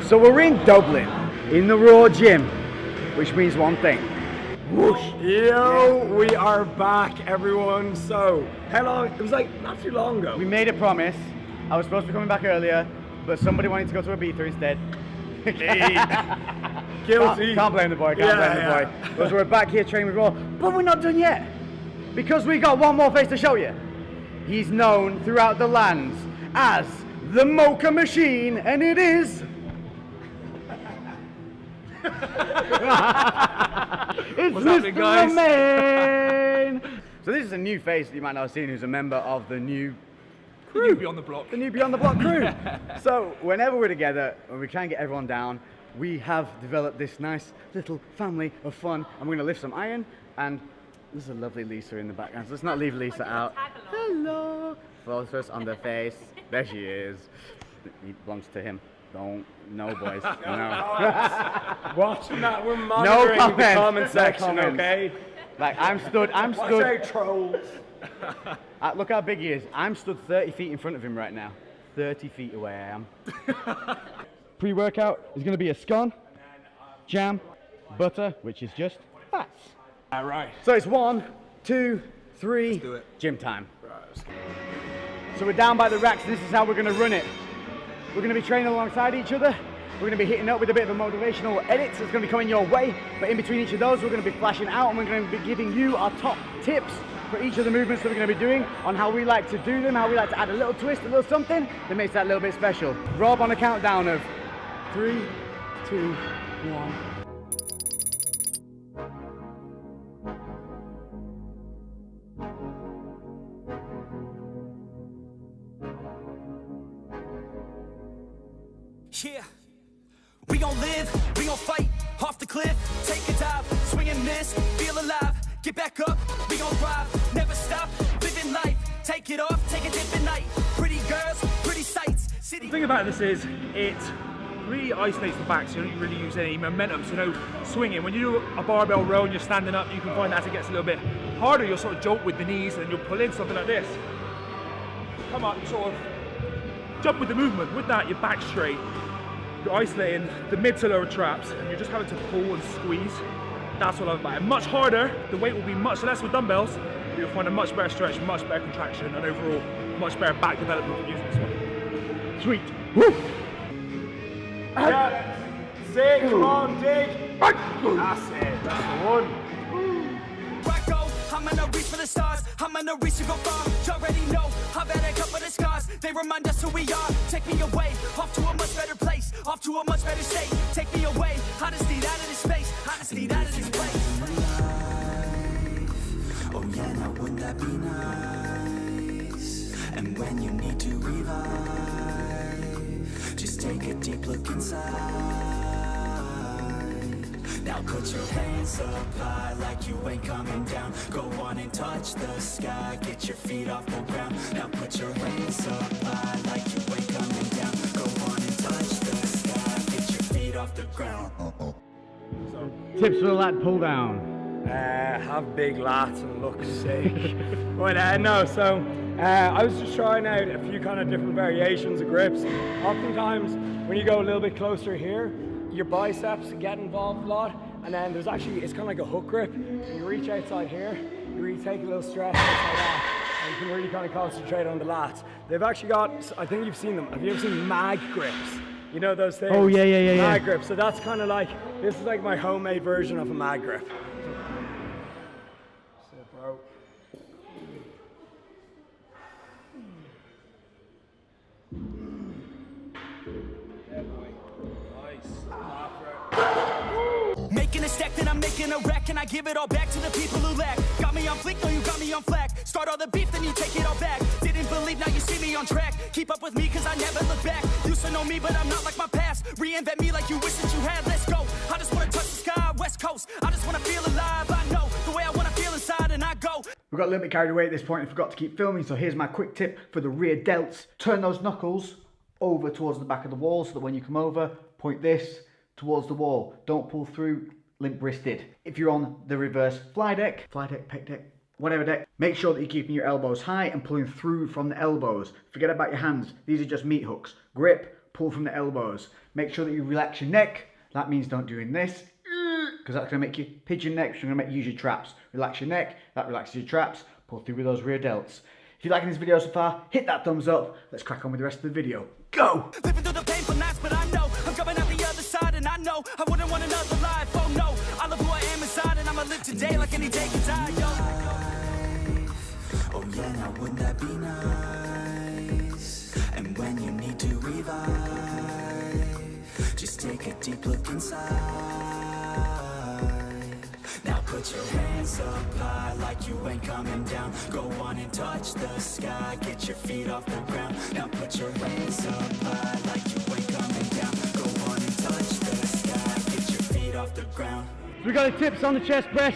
So we're in Dublin, in the Raw Gym, which means one thing. Whoosh. Yo, we are back, everyone. So, how long? It was like not too long ago. We made a promise. I was supposed to be coming back earlier, but somebody wanted to go to Ibiza instead. Guilty. Can't blame the boy, can't blame the boy. Because we're back here training with Raw, but we're not done yet. Because we got one more face to show you. He's known throughout the lands as the Mocha Machine, and it is... It's Mr. Romain! So this is a new face that you might not have seen, who's a member of the new crew. The new Beyond the Block. The new Beyond the Block crew. So whenever we're together, when we try and get everyone down, we have developed this nice little family of fun. And we're going to lift some iron, and there's a lovely Lisa in the background. So let's not leave Lisa out. Hello! Falls first on the face. There she is. He belongs to him. No boys, no. Watching that, we're monitoring the comment section, okay? Like, I'm stood. Watch out, trolls. Look how big he is. I'm stood 30 feet in front of him right now. 30 feet away I am. Pre-workout is going to be a scone, jam, butter, which is just fats. All right. So it's 1, 2, 3, Let's do it. Gym time. So we're down by the racks, and this is how we're going to run it. We're going to be training alongside each other. We're going to be hitting up with a bit of a motivational edit that's going to be coming your way. But in between each of those, we're going to be flashing out, and we're going to be giving you our top tips for each of the movements that we're going to be doing, on how we like to do them, how we like to add a little twist, a little something that makes that a little bit special. Rob, on a countdown of 3, 2, 1. Yeah, we gon' live, we gon' fight, off the cliff, take a dive, swing and miss, feel alive, get back up, we gon' thrive, never stop, living life, take it off, take a dip at night, pretty girls, pretty sights, city. The thing about this is, it really isolates the back, so you don't really use any momentum, so no swinging. When you do a barbell row and you're standing up, you can find that as it gets a little bit harder, you'll sort of jolt with the knees, and then you'll pull in something like this. Come up, you sort of jump with the movement. With that, your back's straight. You're isolating the mid to lower traps, and you're just having to pull and squeeze. That's what I love about it. Much harder, the weight will be much less with dumbbells, but you'll find a much better stretch, much better contraction, and overall, much better back development from using this one. Sweet. Woo. Yeah. Sick, come on, dig. That's it, that's the one. I'm gonna reach for the stars, I'm gonna reach to go far. You already know, I've had a couple of scars. They remind us who we are. Take me away, off to a much better place, off to a much better state. Take me away, I just need out of this space, I just need out of this place. Oh yeah, now wouldn't that be nice? And when you need to revive, just take a deep look inside. Now put your hands up high like you ain't coming down. Go on and touch the sky, get your feet off the ground. Now put your hands up high like you ain't coming down. Go on and touch the sky, get your feet off the ground. Tips for the lat pull down. Have big lats and look sick. But no, so I was just trying out a few kind of different variations of grips. Oftentimes, when you go a little bit closer here, your biceps get involved a lot, and then there's actually, it's kind of like a hook grip. When you reach outside here, you really take a little stretch outside that, and you can really kind of concentrate on the lats. They've actually got, I think you've seen them, have you ever seen mag grips? You know those things? Oh yeah. Mag grip, so that's kind of like, this is like my homemade version of a mag grip. Sit, bro. Making a stack, then I'm making a rack, and I give it all back to the people who lack. Got me on fleek, no, you got me on flack. Start all the beef, then you take it all back. Didn't believe, now you see me on track. Keep up with me, cause I never look back. Used to know me, but I'm not like my past. Reinvent me like you wish that you had, let's go. I just wanna touch the sky, west coast. I just wanna feel alive, I know the way I wanna feel inside, and I go. We got a little bit carried away at this point and forgot to keep filming, so here's my quick tip for the rear delts. Turn those knuckles over towards the back of the wall so that when you come over, point this towards the wall. Don't pull through limp wristed. If you're on the reverse fly deck, pec deck, whatever deck, make sure that you're keeping your elbows high and pulling through from the elbows. Forget about your hands. These are just meat hooks. Grip, pull from the elbows. Make sure that you relax your neck. That means don't doing this, because that's going to make you pigeon neck, so you're going to make you use your traps. Relax your neck, that relaxes your traps, pull through with those rear delts. If you're liking this video so far, hit that thumbs up. Let's crack on with the rest of the video. Go! Living through the painful nights, but I know I'm coming out the other side, and I know I wouldn't want another life. Oh no, I love who I am inside, and I'ma live today like any day can die. Yo. Oh yeah, now wouldn't that be nice? And when you need to revive, just take a deep look inside. Now put your hands up high like you ain't coming down. Go on and touch the sky, get your feet off the ground. Now put your hands up high like you ain't coming down. Go on and touch the sky, get your feet off the ground. We got the tips on the chest press.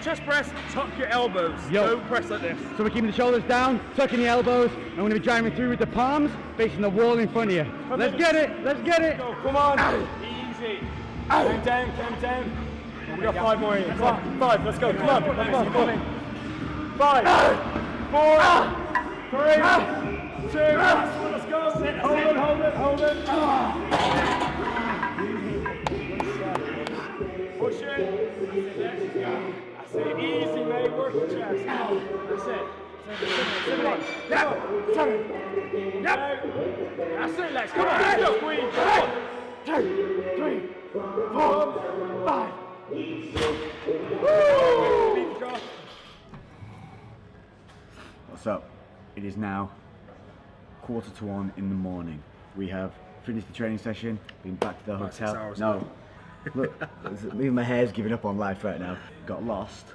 Chest press, tuck your elbows. Yo. Don't press like this. So we're keeping the shoulders down, tucking the elbows, and we're going to be driving through with the palms facing the wall in front of you. Let's get it, let's get it. Go, come on. Easy. Calm down, calm down. We got 5 more here. Five, let's go. Come on, come on. 5, 4, 3, 2, let's go. Hold it. Push it. That's it. Easy, mate. Work the chest. That's it. 7. Yep. That's it, Lex. Come on. Let's go, Queen. 2, 3, 4, 5. What's up? It is now 1:45 in the morning. We have finished the training session, been back to the About 6 hotel. hours No, ago. look, even my hair's giving up on life right now. Got lost.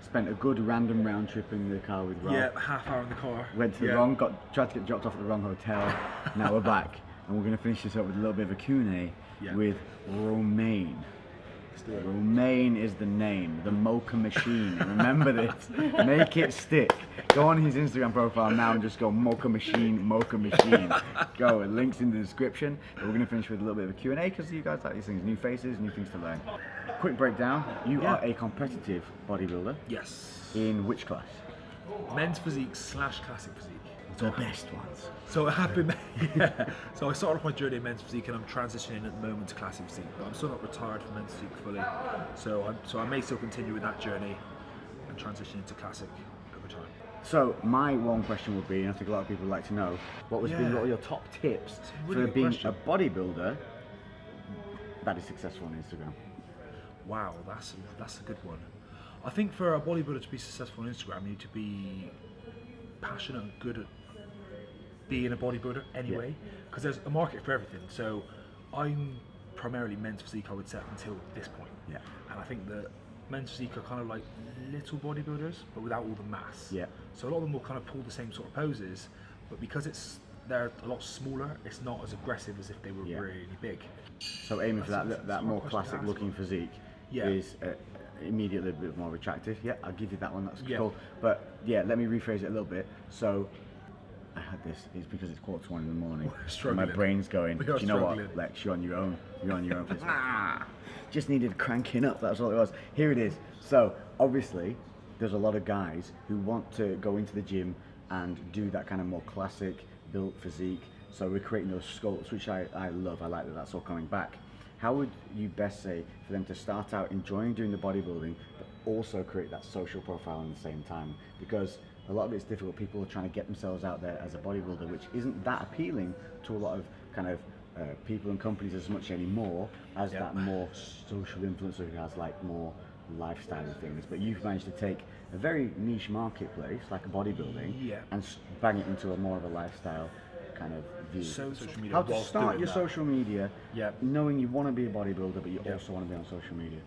Spent a good random round trip in the car with Rob. Yeah, half hour in the car. Went to the tried to get dropped off at the wrong hotel. Now we're back, and we're going to finish this up with a little bit of a Q&A with Romain. Romain is the name, the Mocha Machine. Remember this. Make it stick. Go on his Instagram profile now and just go Mocha Machine, Mocha Machine. Go, links in the description. But we're going to finish with a little bit of a Q&A because you guys like these things, new faces, new things to learn. Quick breakdown. You are a competitive bodybuilder. Yes. In which class? Men's physique / classic physique. The best ones. So I have been, So I started off my journey in men's physique, and I'm transitioning at the moment to classic physique. But I'm still not retired from men's physique fully. So I may still continue with that journey and transition into classic over time. So my one question would be, and I think a lot of people would like to know, what are your top tips really for good being question. a bodybuilder that is successful on Instagram? Wow, that's a good one. I think for a bodybuilder to be successful on Instagram, you need to be passionate and good at being a bodybuilder anyway, because there's a market for everything. So I'm primarily men's physique, I would say, until this point. Yeah. And I think that men's physique are kind of like little bodybuilders, but without all the mass. Yeah. So a lot of them will kind of pull the same sort of poses, but because they're a lot smaller, it's not as aggressive as if they were really big. So aiming for that more classic looking physique is immediately a bit more attractive. Yeah, I'll give you that one, that's cool. But yeah, let me rephrase it a little bit. So I had this, it's because it's 1:45 in the morning. My brain's going, do you know what, Lex, you're on your own. You're on your own. Just needed cranking up, that's all it was. Here it is. So obviously, there's a lot of guys who want to go into the gym and do that kind of more classic built physique. So we're creating those sculpts, which I love. I like that that's all coming back. How would you best say for them to start out enjoying doing the bodybuilding, but also create that social profile at the same time? Because a lot of it's difficult. People are trying to get themselves out there as a bodybuilder, which isn't that appealing to a lot of kind of people and companies as much anymore as that more social influencer who has like more lifestyle things. But you've managed to take a very niche marketplace like a bodybuilding and bang it into a more of a lifestyle kind of view. So social media. How to start your social media, Yep. knowing you want to be a bodybuilder, but you also want to be on social media.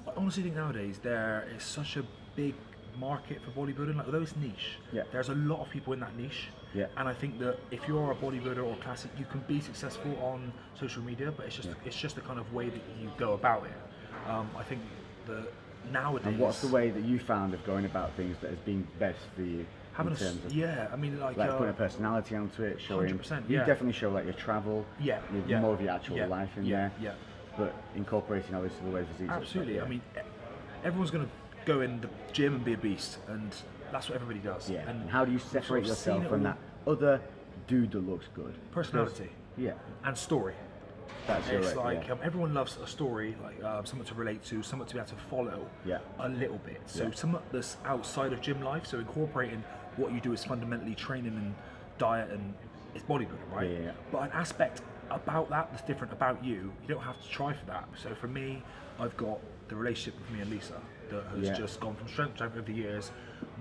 I honestly think nowadays there is such a big market for bodybuilding. Like, although it's niche, there's a lot of people in that niche. And I think that if you're a bodybuilder or classic, you can be successful on social media, but it's just the kind of way that you go about it. I think that nowadays. And what's the way that you found of going about things that has been best for you? Having I mean, like putting a personality onto it, showing. 100%, you definitely show like your travel. With more of your actual life in there. But incorporating obviously the way physique. Absolutely. I mean, everyone's going to go in the gym and be a beast, and that's what everybody does. And how do you separate yourself from that other dude that looks good? Personality. and story. That's It's correct, like yeah. everyone loves a story, like something to relate to, something to be able to follow a little bit. So something that's outside of gym life, so incorporating what you do is fundamentally training and diet and it's bodybuilding, right? Yeah. But an aspect about that that's different about you, you don't have to try for that. So for me, I've got the relationship with me and Lisa that has just gone from strength to strength over the years.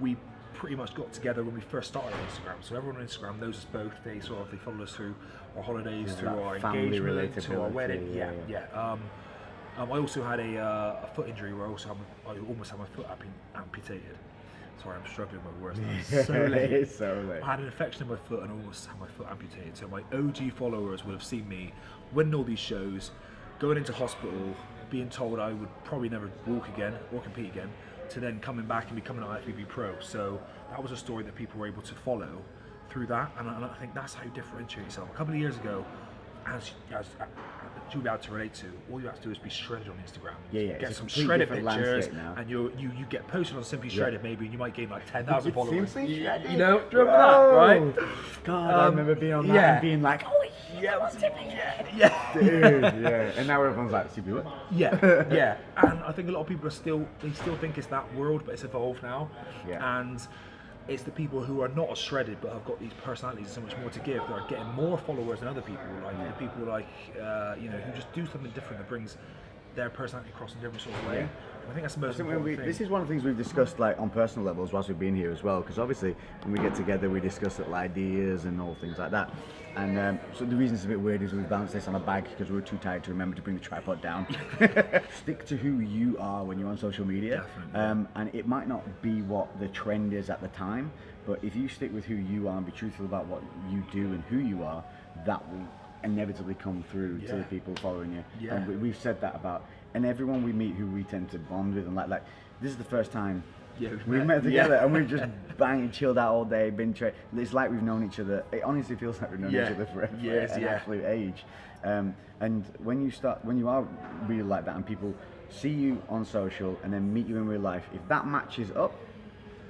We pretty much got together when we first started on Instagram. So everyone on Instagram knows us both. They follow us through our holidays, through our engagement, to our wedding. I also had a foot injury where I almost had my foot amputated. Sorry, I'm struggling with my words. It's so late. It's so late. I had an infection in my foot and almost had my foot amputated. So my OG followers would have seen me winning all these shows, going into hospital, being told I would probably never walk again or compete again, to then coming back and becoming an IFBB pro. So that was a story that people were able to follow through that, and I think that's how you differentiate yourself. A couple of years ago, as you'll be able to relate to, all you have to do is be shredded on Instagram. Get some shredded pictures, and you get posted on Simply Shredded maybe, and you might gain like 10,000 followers. Simply Shredded? You know, do you remember that, right? God, I remember being on that and being like, oh Yeah. dude, and now everyone's like, Simply what? Yeah. And I think a lot of people still think it's that world, but it's evolved now. And it's the people who are not as shredded but have got these personalities and so much more to give that are getting more followers than other people, like the people like who just do something different that brings their personality across in a different sort of way. I think that's the most important thing. This is one of the things we've discussed like on personal levels whilst we've been here as well, because obviously when we get together we discuss little ideas and all things like that. And so the reason it's a bit weird is we balanced this on a bag because we were too tired to remember to bring the tripod down. Stick to who you are when you're on social media. And it might not be what the trend is at the time, but if you stick with who you are and be truthful about what you do and who you are, that will inevitably come through to the people following you. And we've said that about, and everyone we meet who we tend to bond with, and like this is the first time we've met together and we've just banged, chilled out all day, been it's like we've known each other. It honestly feels like we've known each other for an absolute age. And when you are really like that and people see you on social and then meet you in real life, if that matches up,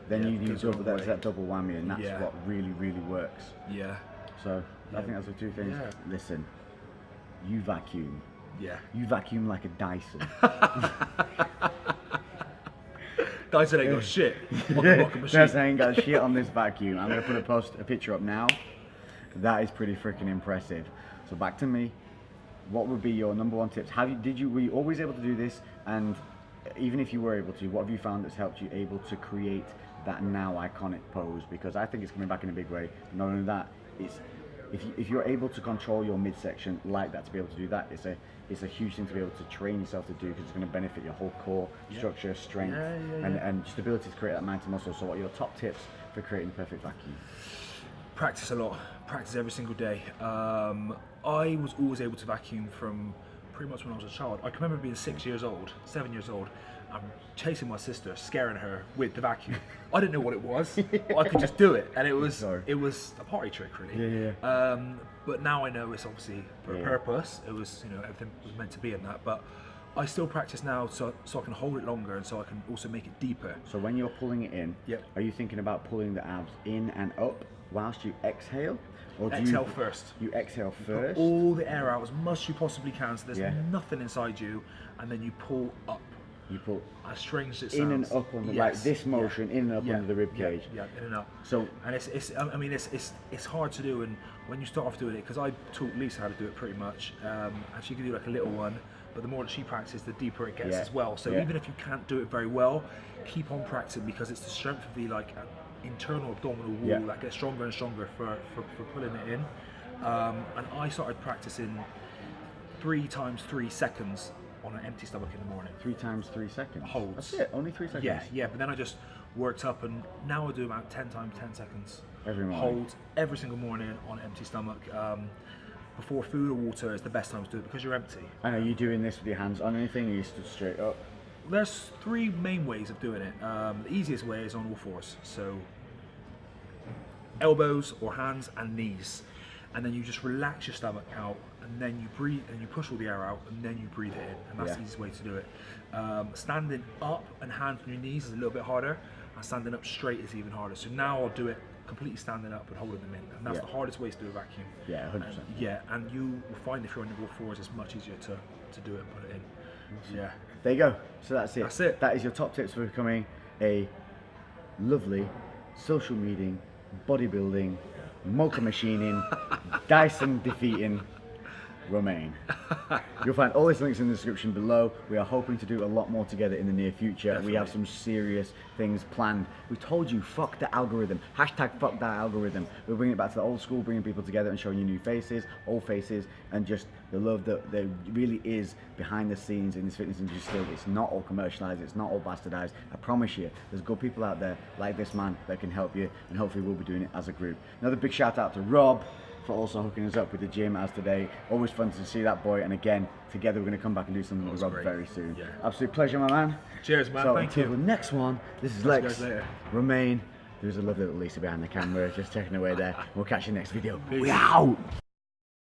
then you that's that double whammy, and that's what really works. So I think that's the two things. Listen, you vacuum. You vacuum like a Dyson. Dyson ain't got shit on the rocket machine. Dyson ain't got shit on this vacuum. I'm gonna put a picture up now. That is pretty freaking impressive. So back to me. What would be your number one tips? Were you always able to do this? And even if you were able to, what have you found that's helped you able to create that now iconic pose? Because I think it's coming back in a big way. Not only that, it's if you're able to control your midsection like that, to be able to do that, it's a huge thing to be able to train yourself to do, because it's going to benefit your whole core structure, strength, and just ability to create that mountain muscle. So what are your top tips for creating the perfect vacuum? Practice a lot. Practice every single day. I was always able to vacuum from pretty much when I was a child. I can remember being 7 years old, I'm chasing my sister, scaring her with the vacuum. I didn't know what it was, but I could just do it, and it was a party trick, really. But now I know it's obviously for a purpose. It was, everything was meant to be in that. But I still practice now, so I can hold it longer, and so I can also make it deeper. So when you're pulling it in, are you thinking about pulling the abs in and up whilst you exhale? Or do exhale first. You exhale first? Put all the air out as much as you possibly can, so there's nothing inside you, and then you pull up. You pull as strange as it sounds. In and up on the like this motion, in and up under the rib cage. In and up. So and it's hard to do, and when you start off doing it, because I taught Lisa how to do it pretty much, and she can do like a little one, but the more that she practices, the deeper it gets as well. So even if you can't do it very well, keep on practicing, because it's the strength of the internal abdominal wall that gets stronger and stronger for pulling it in. And I started practicing 3 times 3 seconds on an empty stomach in the morning. 3 times 3 seconds? Holds. That's it, only 3 seconds? Yeah, but then I just worked up, and now I do about 10 times 10 seconds. Every morning? Holds every single morning on an empty stomach. Before food or water is the best time to do it, because you're empty. And are you doing this with your hands on anything, or you stood straight up? There's 3 main ways of doing it. The easiest way is on all fours. So elbows or hands and knees. And then you just relax your stomach out, and then you breathe, and you push all the air out, and then you breathe it in, and that's the easiest way to do it. Standing up and hands on your knees is a little bit harder, and standing up straight is even harder. So now I'll do it completely standing up and holding them in, and that's Yeah. the hardest way to do a vacuum. Yeah, 100%. Yeah, and you will find if you're on your floors, it's much easier to do it and put it in. Yeah. There you go. So that's it. That's it. That is your top tips for becoming a lovely social meeting, bodybuilding, mocha machining, Dyson defeating Romain. You'll find all these links in the description below. We are hoping to do a lot more together in the near future. Definitely. We have some serious things planned. We told you, fuck the algorithm. Hashtag fuck that algorithm. We're bringing it back to the old school, bringing people together and showing you new faces, old faces, and just the love that there really is behind the scenes in this fitness industry still. It's not all commercialized, it's not all bastardized. I promise you, there's good people out there like this man that can help you, and hopefully we'll be doing it as a group. Another big shout out to Rob for also hooking us up with the gym as today. Always fun to see that boy, and again, together we're going to come back and do something with Rob great. very soon. Yeah. Absolute pleasure, my man. Cheers, man. So Thank until you. the next one, this is Catch you Lex, guys later. Romain. There's a lovely little Lisa behind the camera, just checking away there. We'll catch you next video. Peace. We out.